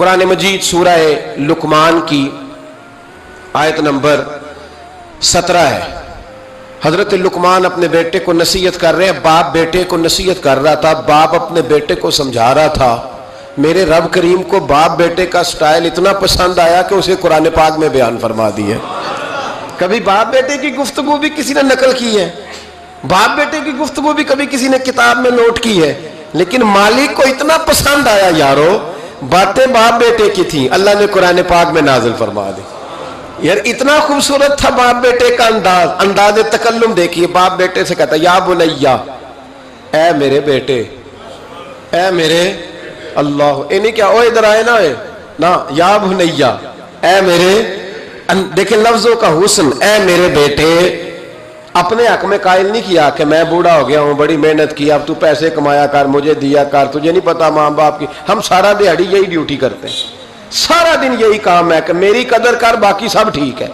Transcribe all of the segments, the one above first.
قرآن مجید سورہ لقمان کی آیت نمبر 17 ہے. حضرت لقمان اپنے بیٹے کو نصیحت کر رہے ہیں. باپ بیٹے کو نصیحت کر رہا تھا. باپ اپنے بیٹے کو سمجھا رہا تھا. میرے رب کریم کو باپ بیٹے کا سٹائل اتنا پسند آیا کہ اسے قرآن پاک میں بیان فرما دیا. کبھی باپ بیٹے کی گفتگو بھی کسی نے نقل کی ہے, باپ بیٹے کی گفتگو بھی کبھی کسی نے کتاب میں نوٹ کی ہے, لیکن مالک کو اتنا پسند آیا یارو, باتیں باپ بیٹے کی تھیں, اللہ نے قرآن پاک میں نازل فرما دی. یار اتنا خوبصورت تھا باپ بیٹے کا انداز تکلم دیکھیے. باپ بیٹے سے کہتا یا بنیا, اے میرے بیٹے, اے میرے اللہ, نہیں کیا او ادھر آئے نا, یا بنیا, اے میرے. دیکھیں لفظوں کا حسن, اے میرے بیٹے. اپنے حق میں قائل نہیں کیا کہ میں بوڑھا ہو گیا ہوں, بڑی محنت کی, اب تو پیسے کمایا کر, مجھے دیا کر, تجھے نہیں پتا ماں باپ کی. ہم سارا دیہڑی یہی ڈیوٹی کرتے ہیں, سارا دن یہی کام ہے کہ میری قدر کر, باقی سب ٹھیک ہے.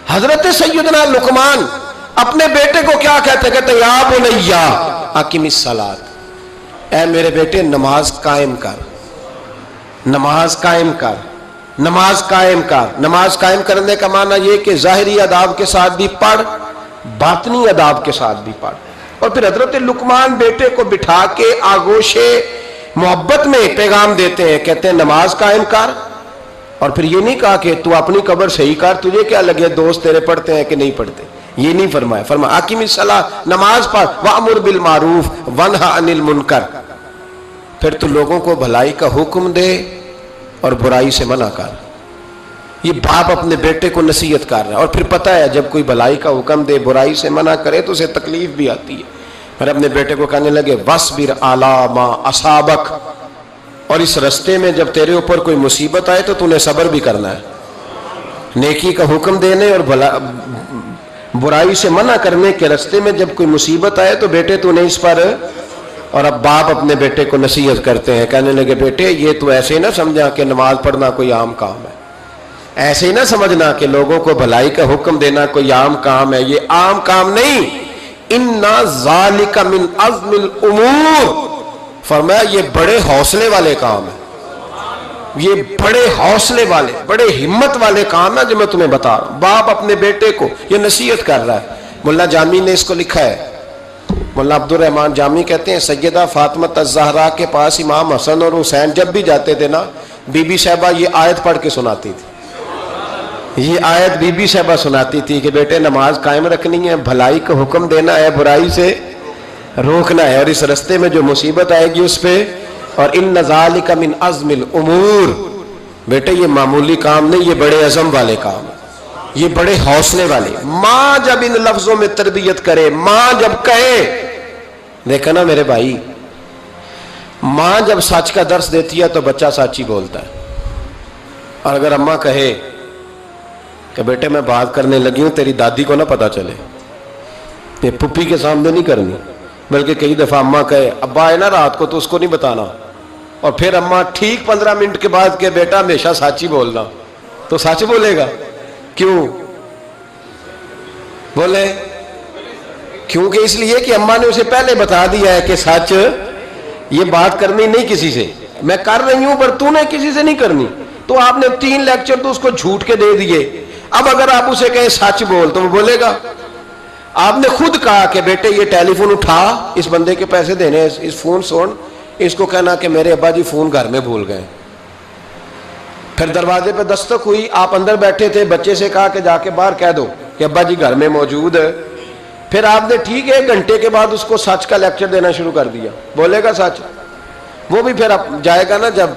حضرت سیدنا لقمان اپنے بیٹے کو کیا کہتے یا بنیا اقم الصلاۃ, اے میرے بیٹے نماز قائم کر, نماز قائم کر, نماز قائم کر. نماز قائم کرنے کا معنی یہ کہ ظاہری آداب کے ساتھ بھی پڑھ, باطنی آداب کے ساتھ بھی پڑھ. اور پھر حضرت لقمان بیٹے کو بٹھا کے آگوش محبت میں پیغام دیتے ہیں, کہتے ہیں نماز قائم کر. اور پھر یہ نہیں کہا کہ تو اپنی قبر صحیح کر, تجھے کیا لگے دوست تیرے پڑھتے ہیں کہ نہیں پڑھتے, یہ نہیں فرمایا. فرمایا اقیم الصلاۃ, نماز پڑھ, وامر بالمعروف ونہا عن المنکر. پھر تو لوگوں کو بھلائی کا حکم دے اور برائی سے منع کر. یہ باپ اپنے بیٹے کو نصیحت کر رہا ہے. اور پھر پتہ ہے جب کوئی بھلائی کا حکم دے, برائی سے منع کرے تو اسے تکلیف بھی آتی ہے. پھر اپنے بیٹے کو کہنے لگے وَاصْبِرْ عَلَىٰ مَا أَصَابَكَ, اور اس رستے میں جب تیرے اوپر کوئی مصیبت آئے تو تو نے صبر بھی کرنا ہے. نیکی کا حکم دینے اور برائی سے منع کرنے کے رستے میں جب کوئی مصیبت آئے تو بیٹے تو نے اس پر. اور اب باپ اپنے بیٹے کو نصیحت کرتے ہیں, کہنے لگے بیٹے یہ تو ایسے ہی نہ سمجھا کہ نماز پڑھنا کوئی عام کام ہے, ایسے ہی نہ سمجھنا کہ لوگوں کو بھلائی کا حکم دینا کوئی عام کام ہے. یہ عام کام نہیں. اِنَّ ذَلِكَ مِنْ عَزْمِ الْأُمُورِ, فرمایا یہ بڑے حوصلے والے کام ہیں, یہ بڑے حوصلے والے, بڑے ہمت والے کام ہیں جو میں تمہیں بتا رہا ہوں. باپ اپنے بیٹے کو یہ نصیحت کر رہا ہے. ملا جامی نے اس کو لکھا ہے, مولانا عبد الرحمن جامی کہتے ہیں سیدہ فاطمہ الزہرا کے پاس امام حسن اور حسین جب بھی جاتے تھے نا, بی بی صاحبہ یہ آیت پڑھ کے سناتی تھی. یہ آیت بی بی صاحبہ سناتی تھی کہ بیٹے نماز قائم رکھنی ہے, بھلائی کا حکم دینا ہے, برائی سے روکنا ہے, اور اس رستے میں جو مصیبت آئے گی اس پہ. اور ان ذالک من عزم الامور, بیٹے یہ معمولی کام نہیں, یہ بڑے عزم والے کام, یہ بڑے حوصلے والے. ماں جب ان لفظوں میں تربیت کرے, ماں جب کہے, دیکھا نا میرے بھائی, ماں جب سچ کا درس دیتی ہے تو بچہ سچ ہی بولتا ہے. اور اگر اماں کہے کہ بیٹے میں بات کرنے لگی ہوں, تیری دادی کو نہ پتا چلے, یہ پھپھی کے سامنے نہیں کرنی, بلکہ کئی دفعہ اماں کہے ابا آئے نا رات کو تو اس کو نہیں بتانا, اور پھر اماں ٹھیک 15 منٹ کے بعد کہ بیٹا ہمیشہ سچ ہی بولنا, تو سچ بولے گا. کیوں بولے؟ کیونکہ اس لیے کہ اماں نے اسے پہلے بتا دیا ہے کہ سچ یہ بات کرنی نہیں کسی سے, میں کر رہی ہوں پر تو نے کسی سے نہیں کرنی. تو آپ نے 3 لیکچر تو اس کو جھوٹ کے دے دیے. اب اگر آپ اسے کہیں سچ بول تو وہ بولے گا. آپ نے خود کہا کہ بیٹے یہ ٹیلی فون اٹھا, اس بندے کے پیسے دینے, اس فون سن, اس کو کہنا کہ میرے ابا جی فون گھر میں بھول گئے. پھر دروازے پہ دستک ہوئی, آپ اندر بیٹھے تھے, بچے سے کہا کہ جا کے باہر کہہ دو کہ ابا جی گھر میں موجود ہے. پھر آپ نے ٹھیک 1 گھنٹے کے بعد اس کو سچ کا لیکچر دینا شروع کر دیا, بولے گا سچ؟ وہ بھی پھر جائے گا نا جب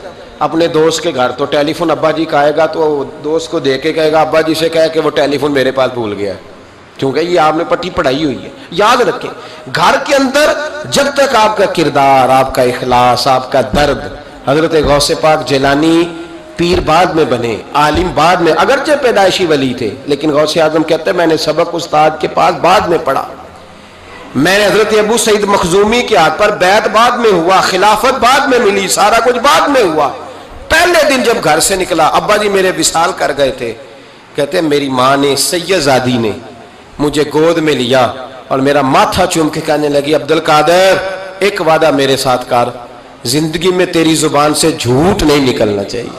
اپنے دوست کے گھر, تو ٹیلی فون ابا جی کا آئے گا تو دوست کو دے کے کہے گا ابا جی سے کہے کہ وہ ٹیلی فون میرے پاس بھول گیا ہے, کیونکہ یہ آپ نے پٹی پڑھائی ہوئی ہے. یاد رکھیں, گھر کے اندر جب تک آپ کا کردار, آپ کا اخلاص, آپ کا درد, حضرت غوث پاک جیلانی پیر بعد میں بنے, عالم بعد میں, اگرچہ پیدائشی ولی تھے, لیکن غوث اعظم کہتے ہیں میں نے سبق استاد کے پاس بعد میں پڑھا. میں نے حضرت ابو سعید مخزومی کے ہاتھ پر بیعت بعد میں ہوا, خلافت بعد میں ملی, سارا کچھ بعد میں ہوا. پہلے دن جب گھر سے نکلا, ابا جی میرے وصال کر گئے تھے, کہتے ہیں میری ماں نے, سید زادی نے مجھے گود میں لیا اور میرا ماتھا چوم کے کہنے لگی عبد القادر ایک وعدہ میرے ساتھ کر, زندگی میں تیری زبان سے جھوٹ نہیں نکلنا چاہیے.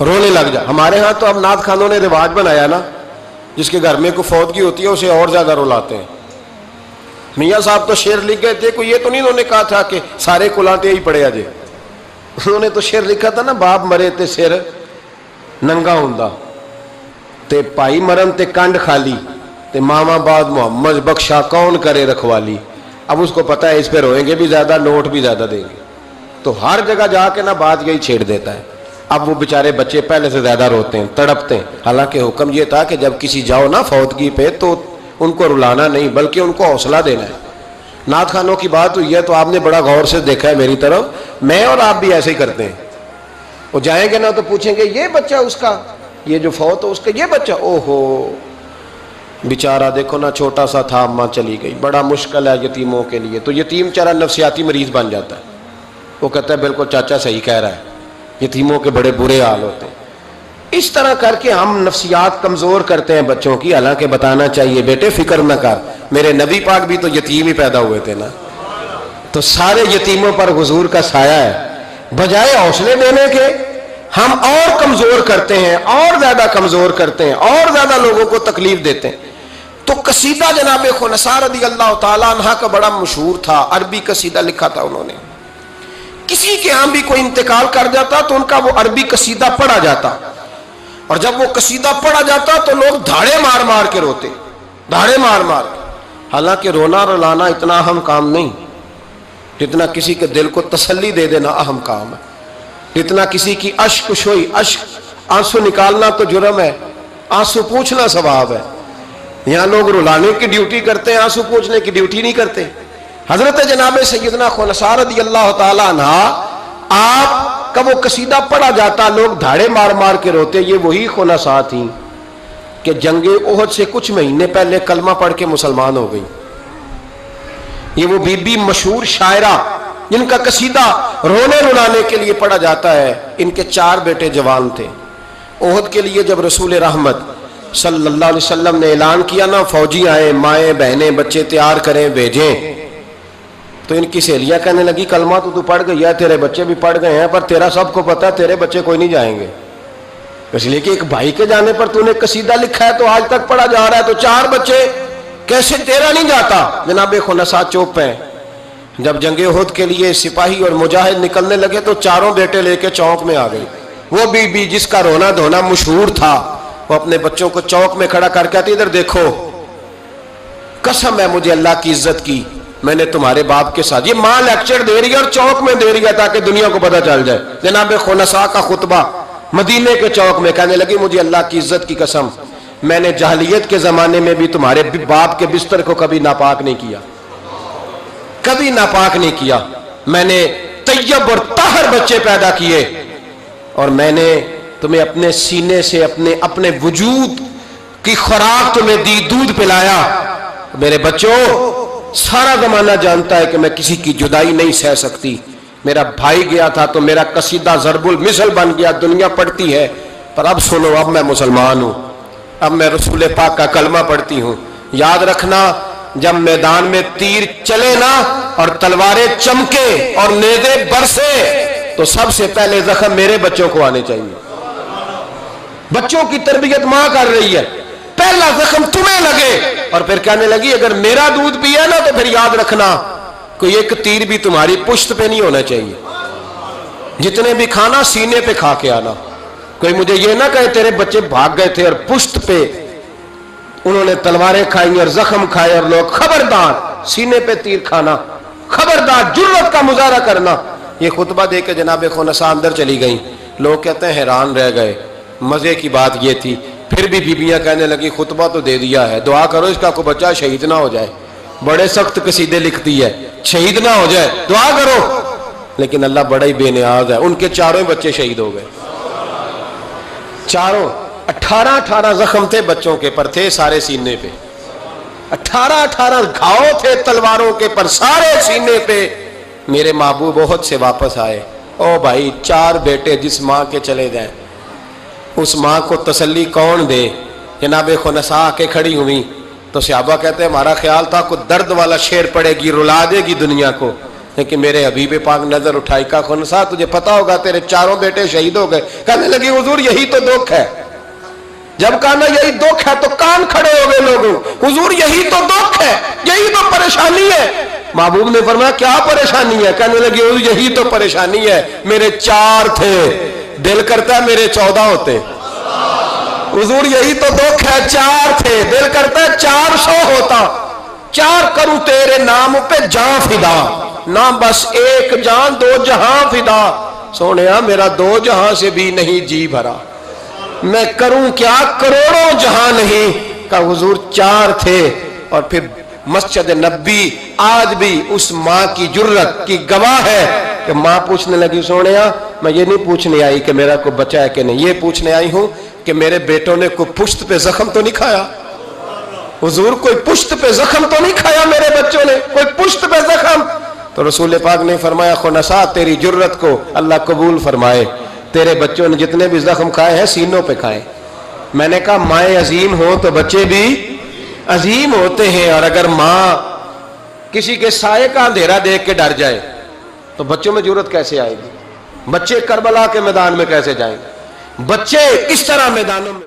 رونے لگ جا. ہمارے ہاں تو اب نعت خانوں نے رواج بنایا نا, جس کے گھر میں کوئی فوتگی ہوتی ہے اسے اور زیادہ رلاتے ہیں. میاں صاحب تو شعر لکھ گئے تھے, کوئی یہ تو نہیں انہوں نے کہا تھا کہ سارے کلاٹے ہی پڑے اجے. انہوں نے تو شعر لکھا تھا نا, باپ مرے تے سر ننگا ہوندا تے پائی مرن تے کنڈ خالی تے ماما بعد محمد بخشا کون کرے رکھوالی. اب اس کو پتا ہے اس پہ روئیں گے بھی زیادہ, نوٹ بھی زیادہ دیں گے, تو ہر جگہ جا کے نا بات یہی چھیڑ دیتا ہے. اب وہ بیچارے بچے پہلے سے زیادہ روتے ہیں, تڑپتے ہیں. حالانکہ حکم یہ تھا کہ جب کسی جاؤ نا فوتگی پہ تو ان کو رلانا نہیں بلکہ ان کو حوصلہ دینا ہے. نعت خانوں کی بات ہوئی ہے تو آپ نے بڑا غور سے دیکھا ہے میری طرف, میں اور آپ بھی ایسے ہی کرتے ہیں. وہ جائیں گے نا تو پوچھیں گے یہ بچہ اس کا, یہ جو فوت ہو اس کا یہ بچہ, او ہو بیچارہ دیکھو نا چھوٹا سا تھا, اماں چلی گئی, بڑا مشکل ہے یتیموں کے لیے. تو یتیم چارہ نفسیاتی مریض بن جاتا ہے. وہ کہتا ہے بالکل چاچا صحیح کہہ رہا ہے, یتیموں کے بڑے برے حال ہوتے ہیں. اس طرح کر کے ہم نفسیات کمزور کرتے ہیں بچوں کی. حالانکہ بتانا چاہیے بیٹے فکر نہ کر, میرے نبی پاک بھی تو یتیم ہی پیدا ہوئے تھے نا, تو سارے یتیموں پر حضور کا سایہ ہے. بجائے حوصلے دینے کے ہم اور کمزور کرتے ہیں, اور زیادہ کمزور کرتے ہیں, اور زیادہ لوگوں کو تکلیف دیتے ہیں. تو قصیدہ جناب خنساء رضی اللہ تعالیٰ عنہ کا بڑا مشہور تھا, عربی قصیدہ لکھا تھا انہوں نے. کسی کے ہاں بھی کوئی انتقال کر جاتا تو ان کا وہ عربی قصیدہ پڑھا جاتا, اور جب وہ قصیدہ پڑھا جاتا تو لوگ دھاڑے مار مار کے روتے, دھاڑے مار مار کے. حالانکہ رونا رلانا اتنا اہم کام نہیں جتنا کسی کے دل کو تسلی دے دینا اہم کام ہے. جتنا کسی کی اشک شوئی, اشک آنسو نکالنا تو جرم ہے, آنسو پوچھنا ثواب ہے. یہاں لوگ رلانے کی ڈیوٹی کرتے ہیں, آنسو پوچھنے کی ڈیوٹی نہیں کرتے. حضرت جناب سیدنا خنساء رضی اللہ تعالی عنہ, آپ کا وہ قصیدہ پڑھا جاتا, لوگ دھاڑے مار مار کے روتے. یہ وہی خنساء تھیں کہ جنگ احد سے کچھ مہینے پہلے کلمہ پڑھ کے مسلمان ہو گئی. یہ وہ بی بی مشہور شاعرہ جن کا قصیدہ رونے رلانے کے لیے پڑھا جاتا ہے. ان کے 4 بیٹے جوان تھے. احد کے لیے جب رسول رحمت صلی اللہ علیہ وسلم نے اعلان کیا نا, فوجی آئیں, مائیں بہنیں بچے تیار کریں بھیجیں, تو ان کی سہیلیاں کہنے لگی کلمہ تو پڑھ گئی ہے, تیرے بچے بھی پڑھ گئے ہیں, پر تیرا سب کو پتا ہے تیرے بچے کوئی نہیں جائیں گے. اس لیے کہ ایک بھائی کے جانے پر تو نے قصیدہ لکھا ہے تو آج تک پڑھا جا رہا ہے, تو 4 بچے کیسے تیرا نہیں جاتا. جناب خنساء چوپ ہیں. جب جنگ احد کے لیے سپاہی اور مجاہد نکلنے لگے تو 4 بیٹے لے کے چوک میں آ گئی. وہ بی بی جس کا رونا دھونا مشہور تھا, وہ اپنے بچوں کو چوک میں کھڑا کر کے آتی, ادھر دیکھو, قسم ہے مجھے اللہ کی عزت کی, میں نے تمہارے باپ کے ساتھ, یہ ماں لیکچر دے رہی ہے اور چوک میں دے رہی ہے تاکہ دنیا کو پتہ چل جائے. جناب خنساء کا خطبہ مدینے کے چوک میں, کہنے لگی مجھے اللہ کی عزت کی قسم, میں نے جاہلیت کے زمانے میں بھی تمہارے باپ کے بستر کو کبھی ناپاک نہیں کیا, کبھی ناپاک نہیں کیا. میں نے طیب اور طاہر بچے پیدا کیے, اور میں نے تمہیں اپنے سینے سے اپنے وجود کی خوراک تمہیں دی, دودھ پلایا. میرے بچوں, سارا زمانہ جانتا ہے کہ میں کسی کی جدائی نہیں سہ سکتی. میرا بھائی گیا تھا تو میرا قصیدہ ضرب المثل بن گیا, دنیا پڑھتی ہے, پر اب سنو, اب میں مسلمان ہوں, اب میں رسول پاک کا کلمہ پڑھتی ہوں. یاد رکھنا, جب میدان میں تیر چلے نا اور تلواریں چمکے اور نیزے برسے تو سب سے پہلے زخم میرے بچوں کو آنے چاہیے. بچوں کی تربیت ماں کر رہی ہے, پہلا زخم تمہیں لگے. اور پھر کہنے لگی اگر میرا دودھ پیا نا تو پھر یاد رکھنا کوئی ایک تیر بھی تمہاری پشت پہ نہیں ہونا چاہیے. جتنے بھی کھانا سینے پہ کھا کے آنا. کوئی مجھے یہ نہ کہے تیرے بچے بھاگ گئے تھے اور پشت پہ انہوں نے تلواریں کھائی اور زخم کھائے, اور لوگ خبردار سینے پہ تیر کھانا, خبردار جرت کا مظاہرہ کرنا. یہ خطبہ دے کے جناب خنساء اندر چلی گئیں. لوگ کہتے ہیں حیران رہ گئے. مزے کی بات یہ تھی, پھر بھی بیبیاں کہنے لگی خطبہ تو دے دیا ہے, دعا کرو اس کا کوئی بچہ شہید نہ ہو جائے. بڑے سخت قصیدے لکھتی ہے, شہید نہ ہو جائے, دعا کرو. لیکن اللہ بڑا ہی بے نیاز ہے, ان کے 4 بچے شہید ہو گئے. 18 زخم تھے بچوں کے پر, تھے سارے سینے پہ. 18 گھاؤ تھے تلواروں کے پر, سارے سینے پہ. میرے محبوب بہت سے واپس آئے. او بھائی, 4 بیٹے جس ماں کے چلے جائیں, اس ماں کو تسلی کون دے. جناب خنساء کے کھڑی ہوئی تو صحابہ کہتے ہیں ہمارا خیال تھا کوئی درد والا شعر پڑے گی, رلا دے گی دنیا کو. کہ میرے حبیب پاک نظر اٹھائی، کہا خنسا تجھے پتا ہوگا تیرے چاروں بیٹے شہید ہو گئے؟ کہنے لگی حضور یہی تو دکھ ہے۔ جب کہا نا یہی دکھ ہے تو کان کھڑے ہو گئے لوگوں، حضور یہی تو دکھ ہے، یہی تو پریشانی ہے۔ محبوب نے فرمایا کیا پریشانی ہے؟ کہنے لگی حضور یہی تو پریشانی ہے، میرے 4 تھے، دل کرتا ہے میرے 14 ہوتے۔ حضور یہی تو دکھ ہے، 4 تھے، دل کرتا ہے 400 ہوتا۔ 4 کروں تیرے نام پہ جان فدا، نام بس ایک جان 2 جہاں فدا۔ سونیا میرا 2 جہاں سے بھی نہیں جی بھرا، میں کروں کیا کروڑوں جہاں نہیں۔ کہا حضور 4 تھے۔ اور پھر مسجد نبی آج بھی اس ماں کی جرت کی گواہ ہے کہ ماں پوچھنے لگی سونیا میں یہ نہیں پوچھنے آئی کہ میرا کوئی بچہ ہے کہ نہیں، یہ پوچھنے آئی ہوں کہ میرے بیٹوں نے کوئی پشت پہ زخم تو نہیں کھایا؟ حضور کوئی پشت پہ زخم تو نہیں کھایا میرے بچوں نے؟ کوئی پشت پہ زخم؟ تو رسول پاک نے فرمایا خنسا تیری جرت کو اللہ قبول فرمائے، تیرے بچوں نے جتنے بھی زخم کھائے ہیں سینوں پہ کھائے۔ میں نے کہا مائیں عظیم ہو تو بچے بھی عظیم ہوتے ہیں، اور اگر ماں کسی کے سائے کا اندھیرا دیکھ کے ڈر جائے تو بچوں میں جرت کیسے آئے گی؟ بچے کربلا کے میدان میں کیسے جائیں گے؟ بچے کس طرح میدانوں میں